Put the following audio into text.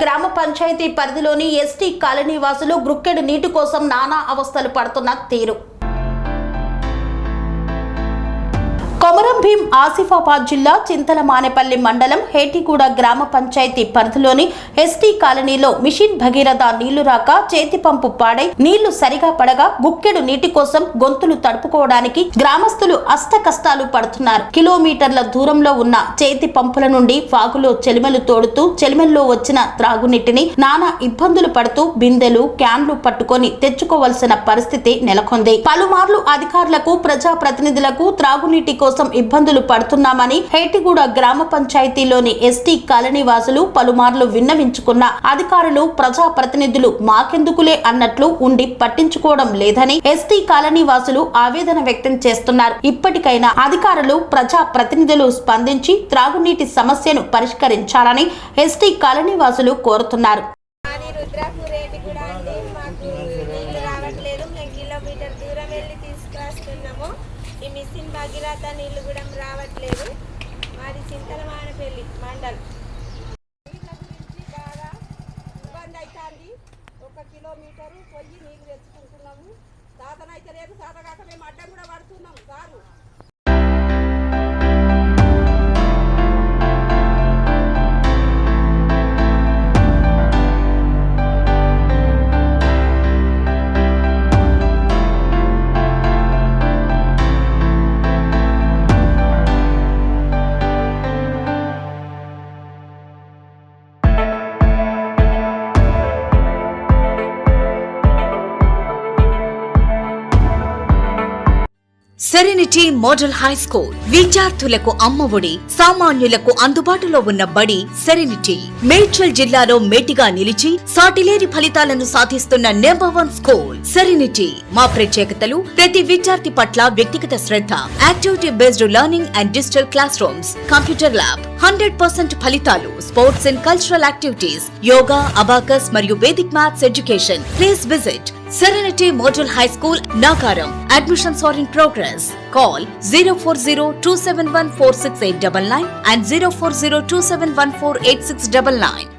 గ్రామ పంచాయతీ పరిధిలోని ST colony వాసులు గుక్కెడు నీటి కోసం నానా అవస్థలు పడుతున్న తీరు. కొమరం భీం ఆసిఫాబాద్ జిల్లా చింతలమానేపల్లి మండలం హేటిగూడ గ్రామ పంచాయతీ పరిధిలోని ఎస్టీ కాలనీలో మిషన్ భగీరథ నీళ్లు రాక చేతి పంపు పాడై నీళ్లు సరిగా పడగా గుక్కెడు నీటి కోసం గొంతులు తడుపుకోవడానికి గ్రామస్తులు అష్ట కష్టాలు పడుతున్నారు. కిలోమీటర్ల దూరంలో ఉన్న చేతి పంపుల నుండి వాగులో చెలిమెలు తోడుతూ చెలిమెల్లో వచ్చిన త్రాగునీటిని నానా ఇబ్బందులు పడుతూ బిందెలు క్యాన్లు పట్టుకొని తెచ్చుకోవలసిన పరిస్థితి నెలకొంది. పలుమార్లు అధికారులకు ప్రజాప్రతినిధులకు త్రాగునీటి కోసం ఇబ్బందులు పడుతున్నామని హేటిగూడ గ్రామ పంచాయతీలోని ఎస్టీ కాలనీ వాసులు పలుమార్లు విన్నవించుకున్న అధికారులు ప్రజాప్రతినిధులు మాకెందుకులే అన్నట్లు ఉండి పట్టించుకోవడం లేదని ఎస్టీ కాలనీ వాసులు ఆవేదన వ్యక్తం చేస్తున్నారు. ఇప్పటికైనా అధికారులు ప్రజాప్రతినిధులు స్పందించి త్రాగునీటి సమస్యను పరిష్కరించాలని ఎస్టీ కాలనీ వాసులు కోరుతున్నారు. ఈ మిషన్ భగీరథ నీళ్లు కూడా రావట్లేదు. మాది చింతలమానేపల్లి మండలం. నీళ్ళ గురించి బాగా ఇబ్బంది అవుతుంది. 1 కిలోమీటరు పోయి నీళ్ళు తెచ్చుకుంటున్నాము. సాధనైతే లేదు, సాధగాక మేము అడ్డం కూడా పడుతున్నాం కాదు. సెరెనిటీ మోడల్ హై స్కూల్ విద్యార్థులకు అమ్మఒడి, సామాన్యులకు అందుబాటులో ఉన్న బడి సెరెనిటీ. మేడ్చల్ జిల్లాలో మేటిగా నిలిచి సాటిలేని ఫలితాలను సాధిస్తున్న నంబర్ 1 స్కూల్ సెరెనిటీ. మా ప్రత్యేకతలు ప్రతి విద్యార్థి పట్ల వ్యక్తిగత శ్రద్ధ, activity based learning and digital classrooms, computer lab, 100% ఫలితాలు, sports and cultural activities, yoga, abacus మరియు Vedic maths education. Please visit Serenity Model High School, Nagaram. Admissions are in progress. Call 040-271-46899 and 040-271-48699.